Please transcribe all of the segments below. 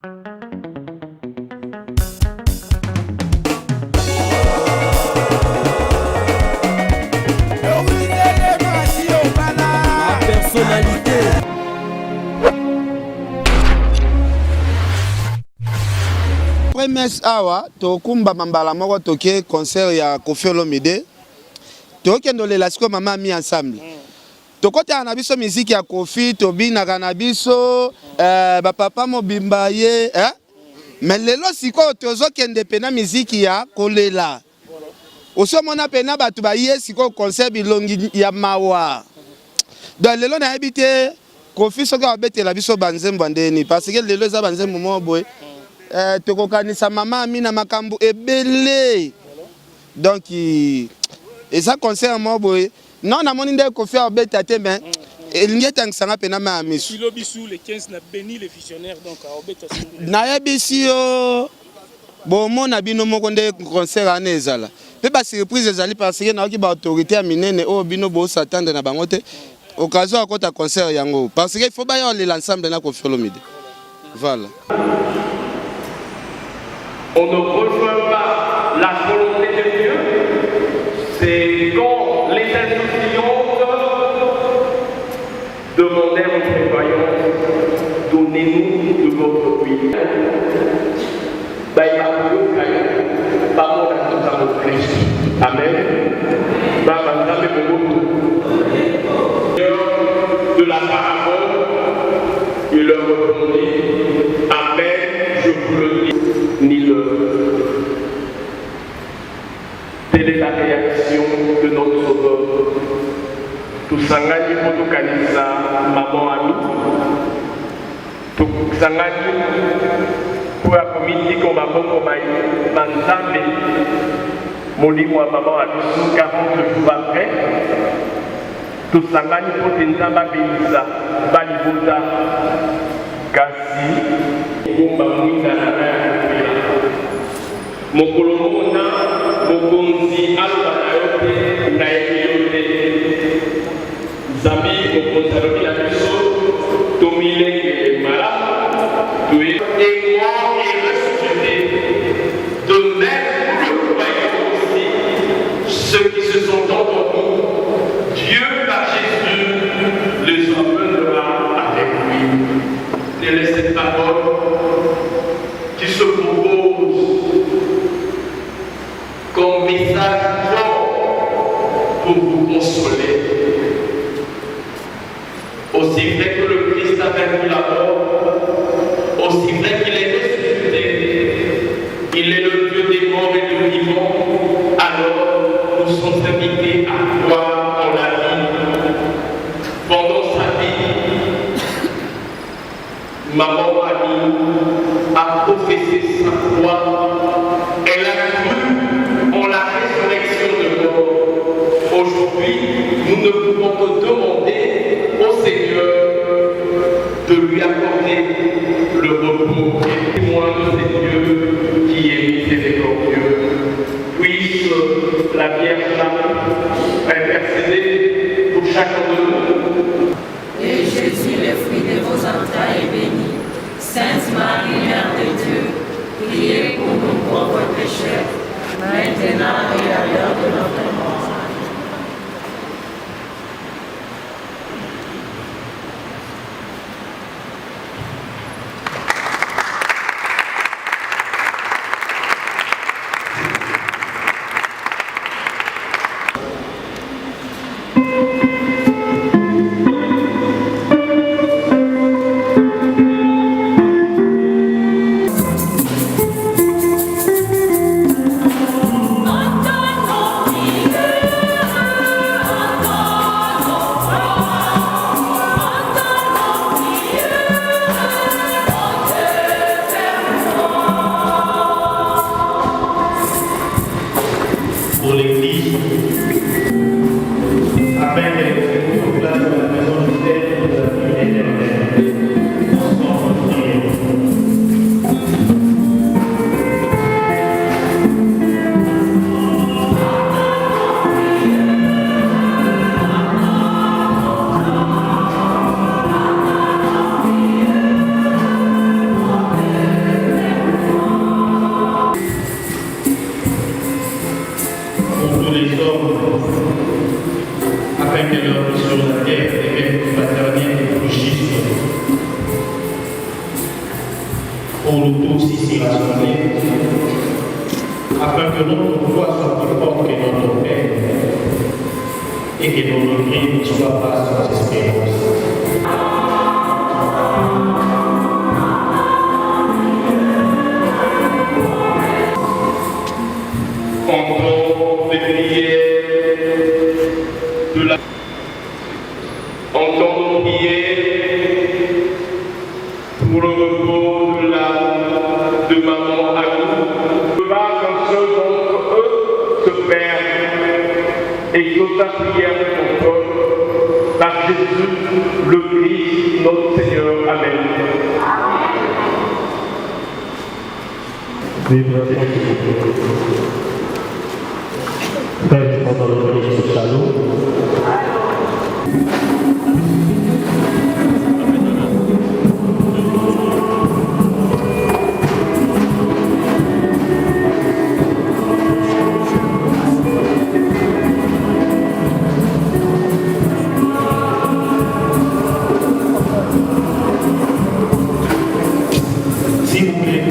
Personnalité. Premier awa tokumba mambala moko toke concert ya Koffi Olomide tokendo lela siko mama mi ensemble tokota na biso musique ya Koffi tobinaka na biso ba papa mobimba ye mais lelo siko tozokende pena musique ya kolela osomona pena batu ba ye siko concert bilongi ya mawa donc lelo na habité Koffi soka abetela biso banzembo ndeni parce que lelo eza banzembo mo boy tokokanisa mama amina makambu ebele donc eza concert mo boy non na moni nde Koffi abeta te mais elingi tangisanga pena ma misu kilo bisu le 15 na Béni les visionnaires donc abeta na yebisi yo bomona bino moko nde concert ane ezala pe ba surprise ezali parce que na ki ba autorité ya minene o bino bo s'attendre na bango te occasion akota concert yango parce que il faut ba yo l'ensemble na Koffi Olomide voilà. On ne rejoint pas la volonté de Dieu, c'est quand les insouciantes demandèrent aux prévoyants, donnez-nous de votre huile. Amen. De la parabole, il leur répondit, Amen, je vous le dis. Telle est la réaction de notre Sauveur. Tout sangani pour tout kanisa, maman ami. Tout sangani pour la communauté comme maman comme aïe, manzambe. Molimo à maman ami, 40 jours après. Tout sangani pour tenzamba benisa, balibuta, kasi, bomba mwinda na Mokolomona, Mokonzi, Alba Nayote, Nayote, Zambi, Mokonzaloki la Biso, Tomile, Mala, et moi, et ressuscité. De même, le croyons aussi, ceux qui se sont endormis, Dieu par Jésus les emmènera avec lui. Telle est cette parole qui se propose comme message fort pour vous consoler. Aussi vrai que le Christ a vaincu la mort, aussi vrai qu'il est ressuscité, il est le Dieu des morts et des vivants, alors nous sommes invités à croire en la vie. Pendant sa vie, maman Annie a professé sa foi, elle a cru en la résurrection de mort. Aujourd'hui, nous ne pouvons que demander au Seigneur de lui accorder le repos et témoin de ces dieux qui est miséricordieux. Puisse la Vierge intercéder pour chacun de nous. Et Jésus, le fruit de vos entrailles, est béni. Sainte Marie, Mère de Dieu, priez pour nous pauvres pécheurs, maintenant et à l'heure de notre mort. pour nous tous ici rassemblés, afin que notre foi soit plus forte que notre Père et que notre vie ne soit pas sans espérance. Entends les prières de la... Entends nos prières pour le repos de l'âme de maman Agou. Pas qu'un seul d'entre eux se perde et que ta prière de ton corps par Jésus, le Christ, notre Seigneur. Amen. Père, pendant le Christ, salut. S'il vous plaît.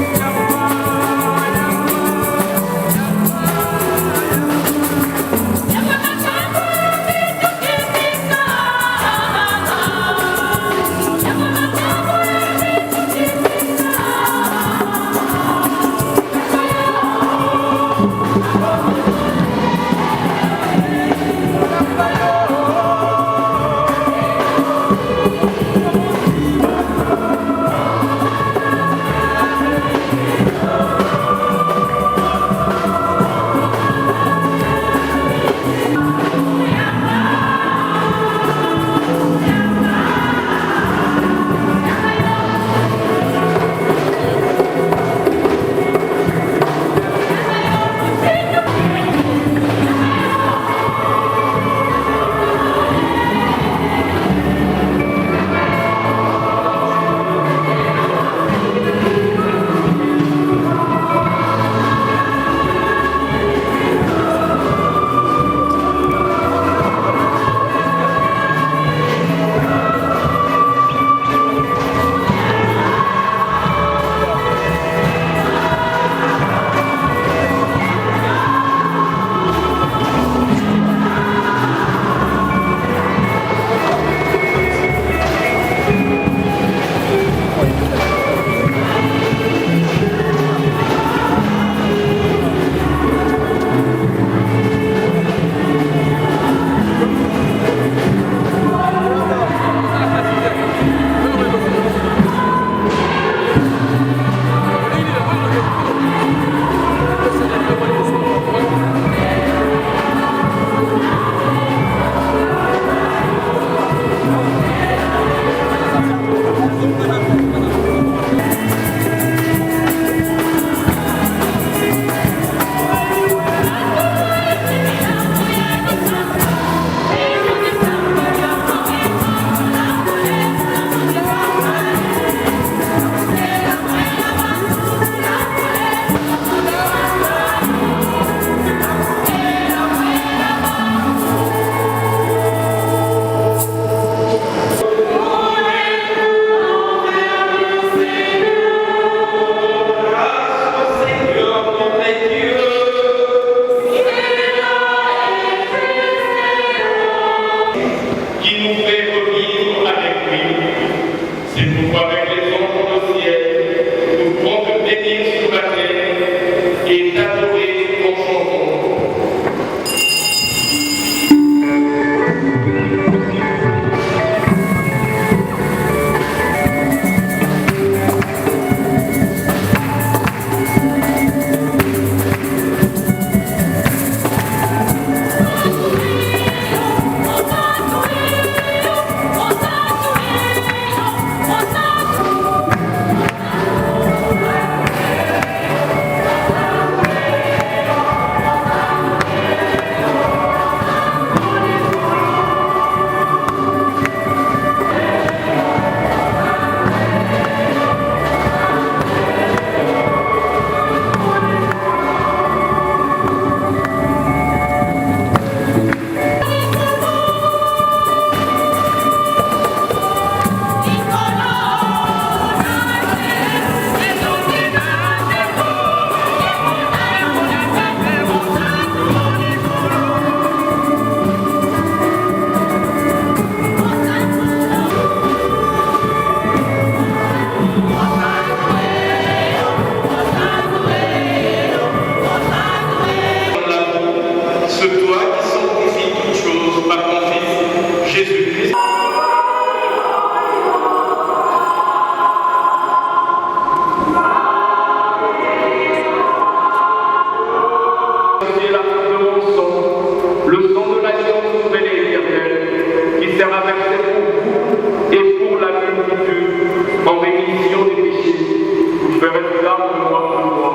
Regarde-moi pour moi.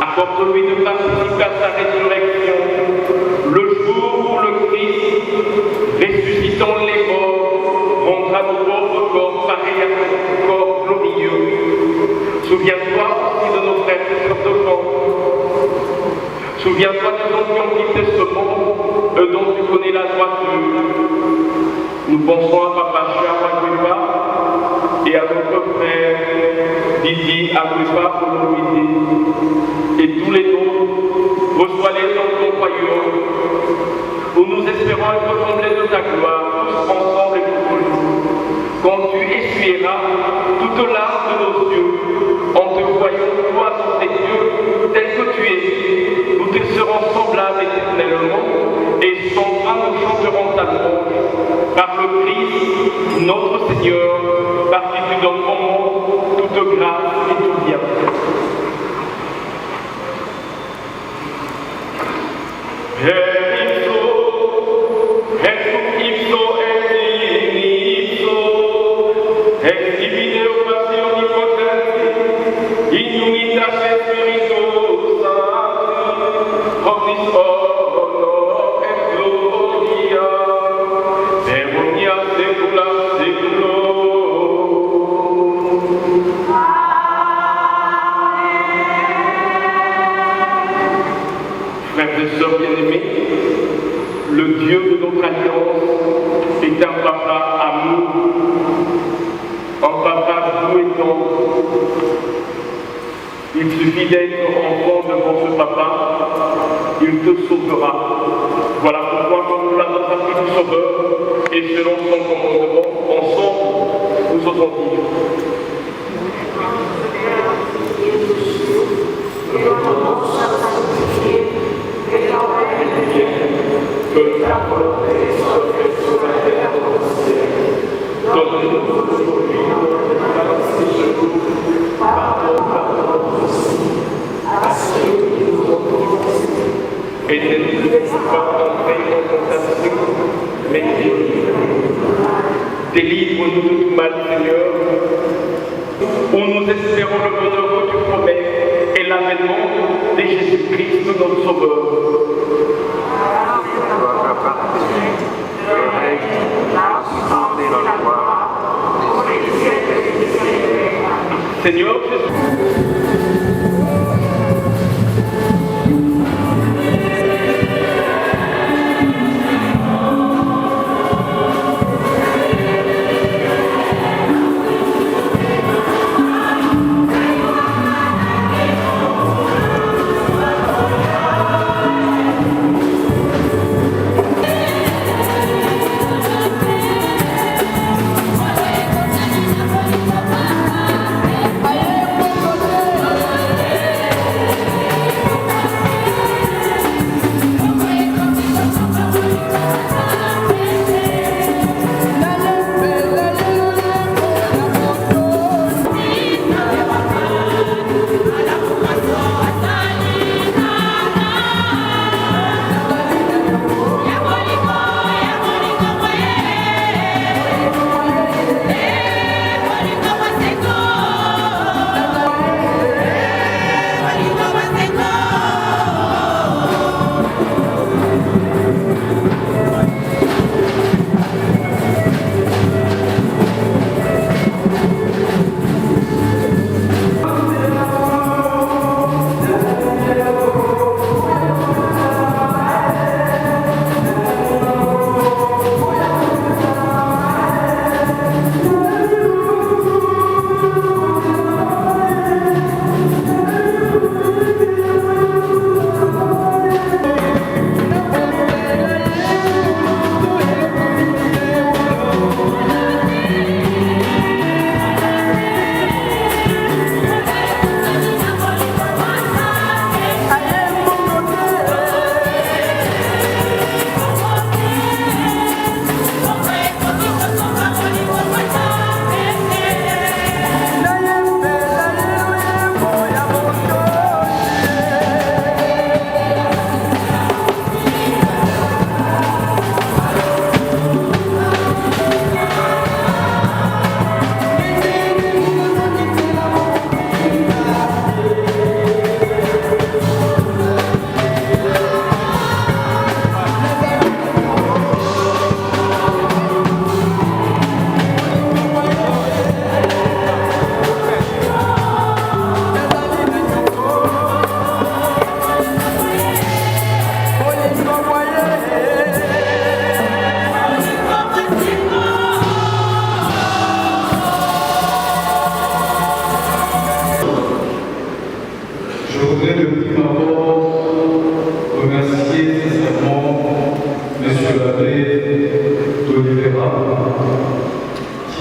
Apporte-lui de participer à sa résurrection, le jour où le Christ, ressuscitant les morts, rendra nos pauvres corps pareils à son corps glorieux. Souviens-toi aussi de nos frères et sœurs de camp. Souviens-toi de ceux qui ont quitté ce monde, dont tu connais la droiture. Nous pensons à Papa Charles Agrippa et à notre frère Didier Agrippa pour nous guider. Et tous les autres, reçois-les dans ton royaume, où nous espérons être comblés de ta gloire, tous ensemble et pour nous. Quand tu essuieras toute larme de nos yeux, en te voyant toi dans tes yeux, tel que tu es, nous te serons semblables éternellement, et sans fin nous chanterons ta louange, par le Christ, notre Seigneur, par qui tu donnes au monde toute grâce et tout bien. Frères et sœurs bien-aimés, le Dieu de notre alliance est un papa amour, un papa doux et tendre. Il suffit d'être enfant devant ce papa, il te sauvera. Voilà pourquoi quand nous l'avons appris du Sauveur, et selon son commandement, ensemble, nous osons dire. Que ta volonté soit faite sur la terre comme au ciel. Donne-nous aujourd'hui notre pain de ce jour. Pardonne-nous aussi, à ceux qui nous ont offensés. Et ne nous laisse pas entrer en tentation, mais délivre-nous de tout mal, Seigneur. Où nous espérons le bonheur que tu promets et l'avènement de Jésus-Christ, notre Sauveur. Seigneur Jésus.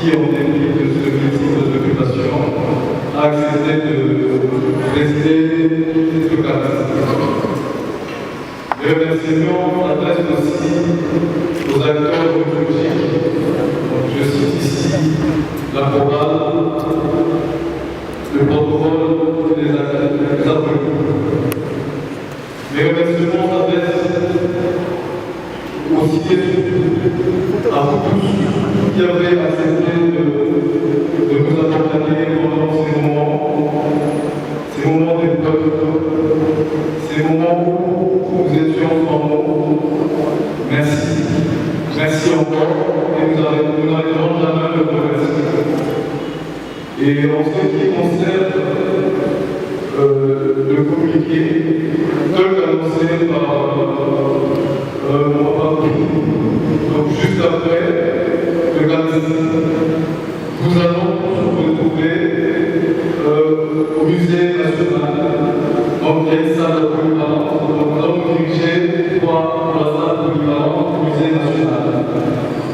qui, en dépit de ce multiples occupations, a accepté de rester ce cadre. Les remerciements s'adressent aussi aux acteurs liturgiques. Je cite ici la chorale, le protocole et les appels. Les remerciements s'adressent aussi à vous tous qui avez accepté de nous accompagner pendant ces moments d'épreuve, ces moments où nous étions ensemble. Merci. Merci encore et nous n'arrêterons jamais de vous remercier. Et en ce qui concerne le communiqué, tel qu'annoncé par mon papa, donc juste après le catéchisme, nous allons nous retrouver au musée national. Donc il y a une salle de polyvalence, donc nous allons nous diriger pour la salle de polyvalence du musée national.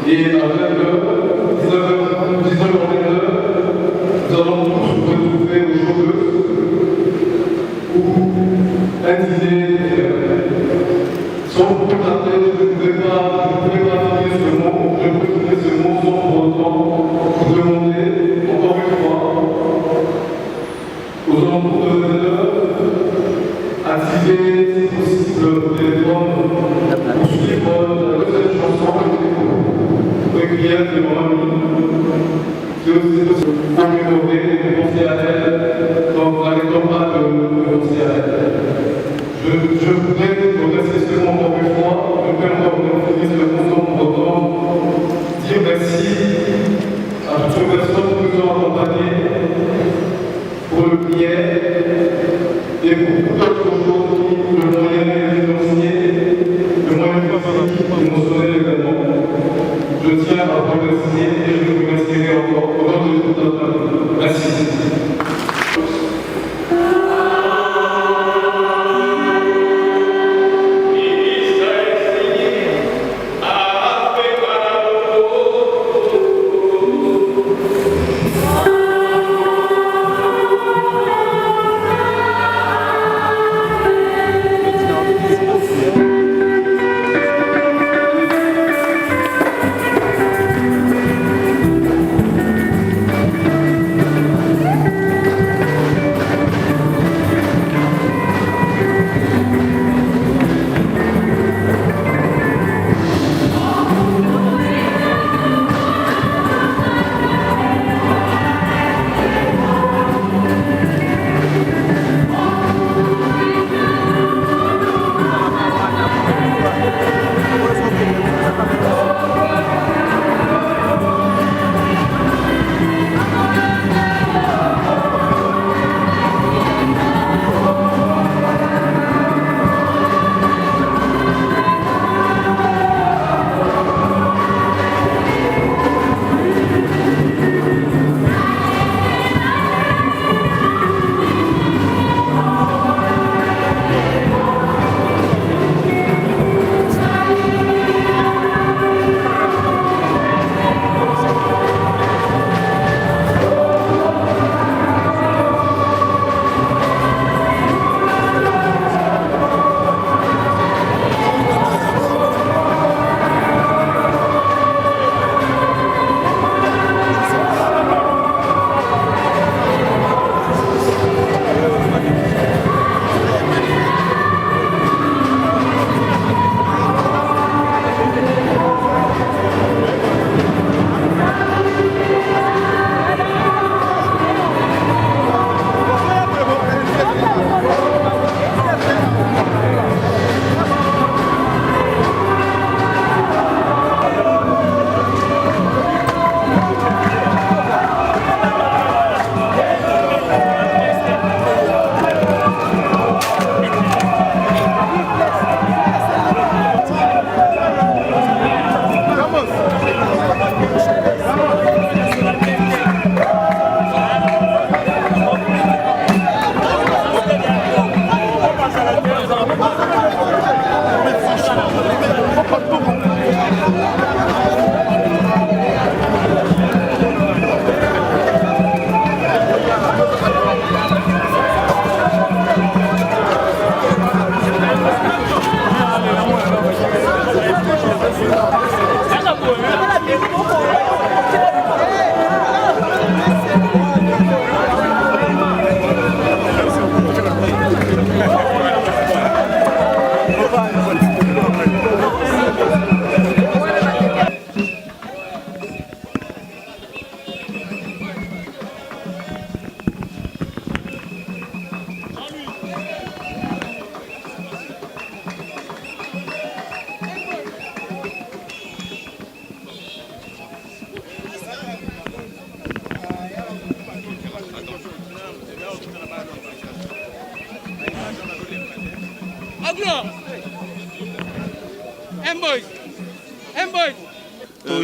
Et avec 19h, nous allons tous nous retrouver aux Joueuses où un dîner sans vous contacter, je ne pouvais pas finir ce mot, je ne peux finir ce mot sans pour autant vous demander encore une fois aux alentours de 9h, activer si possible le téléphone pour suivre la deuxième chanson régulière de mon ami. C'est aussi pour m'honorer et de penser à elle, donc n'arrêtons pas de penser à elle. Je voudrais remercier seulement encore une fois, je peux encore finir le montant pour autant, dire merci à toutes les personnes qui nous ont accompagnés pour le prière et pour beaucoup d'autres choses qui, le moyen financier, le moyen physique, émotionnel également. Je tiens à vous remercier et je vous remercierai encore au nom de toute notre famille. Merci. Amen.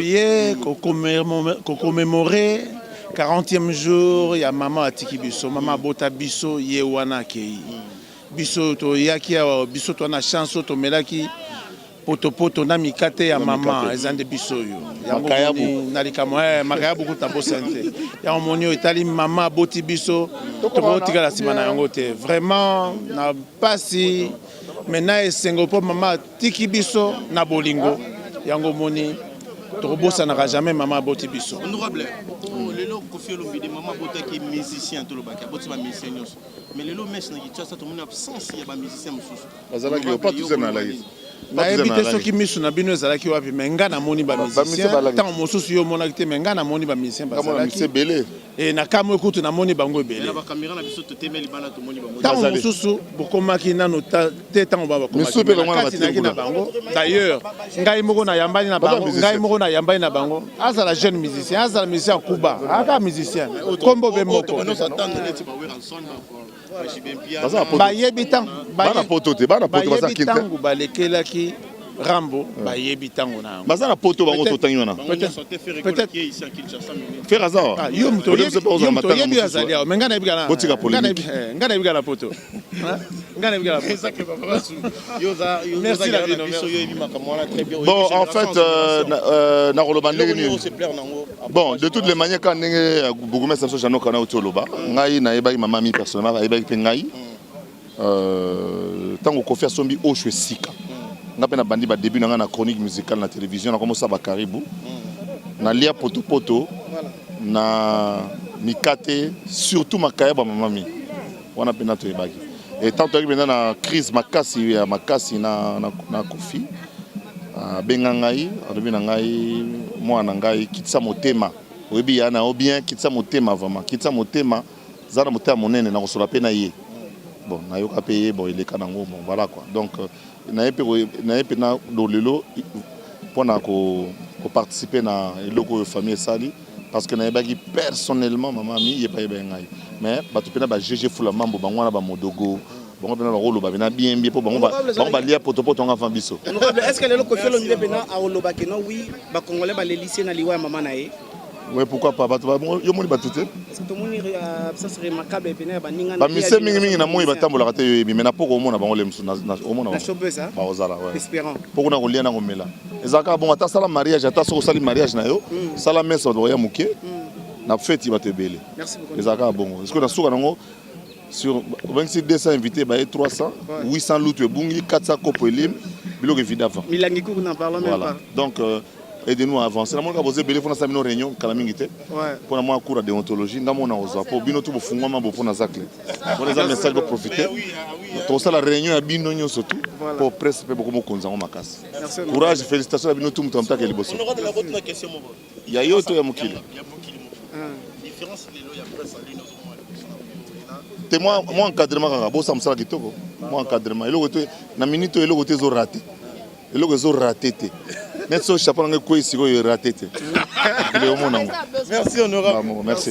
toye commémorer 40e jour ya maman atiki biso maman bota biso ye wana kei biso toyaki biso to na chance to melaki poto na mikate ya maman ezande biso yo yango na likamo makayabu kutambo sente yango monio etali maman boti biso to tika la simana yango te vraiment na pasi mena esengo po maman tiki biso na bolingo yango moni tobosa na jamais maman boti biso honorable lelo Koffi Olomide maman bota qui musicien to lobaka boti ba musicien nyos mais lelo mesh na kitcha to mon absence ya ba musicien mususu bazala ki pas tous na la na ebite soki misu na bino ezalaki wapi me nga na moni ba musicien tant mosusu yo monaki te me nga na moni ba musicien bazalaki belé et na kamwe kutu na moni bango ebele na ba caméra na biso to temeli bana to moni bango tant mosusu bokomaki nano te tant ba bakomaki na bango d'ailleurs ngai moko na yambani na bango ngai moko na yambani na bango azala jeune musicien azala musicien kuba aka musicien kombo be moko bayebi ntango bayebi ntango balekelaki rambo bayebi ntango na yango baza na poto bango totangi wana peut-être faire hasard yo mto yebi azali awo menga na yebi kana botika polémique nga na yebi kana poto nga na yebi kana merci la bino bon en fait na koloba ndenge nini bon de toutes les manières quand ndenge bourgmestre so jano kana otoloba ngai na yebaki mama mi personnellement ayebaki pe ngai tango Koffi asombi oshwe sika nga pe na bandi ba début na nga na chronique musicale na télévision na komosa ba karibu na lia poto na mikate surtout makaya ba mama mi wana pe na to yebaki et tant que maintenant na crise makasi ya makasi na Koffi benga ngai alobi na ngai mwana ngai kitisa motema oyebi yana o bien kitisa motema vraiment kitisa motema zana motema monene na kosola pe na ye bon na yoka payer bon il est kanango bon voilà quoi donc na yepe na dolelo pona ko participer na eloko famille sali parce que na yebaki personnellement maman mi yepa ngai mais batu pena ba GG fula mambo bangwana ba modogo bango pena ba rolo ba bena bien po bango ba lia poto nga fa biso est-ce que lelo Koffi Olomide pena a oloba ke no oui ba congolais ba lelisie na liwa ya maman na ye. Oui, pourquoi pas? Yo moni batute. C'est moni ça serait remarquable pena ba ninga. Ba mise mingi na moni batambola kate yo yebi mais na poko omona bango lemsu na omona. Na chobeuse hein. Ba ozala ouais. Espérant. Poko na kolia na komela. Ezaka bon ata sala mariage ata so sala mariage na yo. Sala messe do ya muke. Na fête ba te belé. Merci beaucoup. Ezaka bon. Est-ce que na souka nango sur 26 200 invités ba 300 800 lutu bungi 400 kopo elim biloko vidava. Milangi ku na parlons même pas. Donc aidez-nous à avancer. La monka boze belé fona sa mino réunion kala mingité. Pour la moi cours de déontologie ndamo na oza po bino tu bofungwa mambo pona zakle. Pour les amis ça doit profiter. Tout ça la réunion ya bino nyoso tout pour presse pe beaucoup konza makasi. Courage, félicitations à bino tout mutamta ke liboso. On aura de la votre question mo. Ya yoto ya mukili. Différence lelo ya presse à l'une te moi encadrement kaka bosa msala kitoko moi encadrement eloko te na minute eloko te zo raté eloko zo raté te net so chapeau nga ko isiko yo raté te le omonango merci honorable merci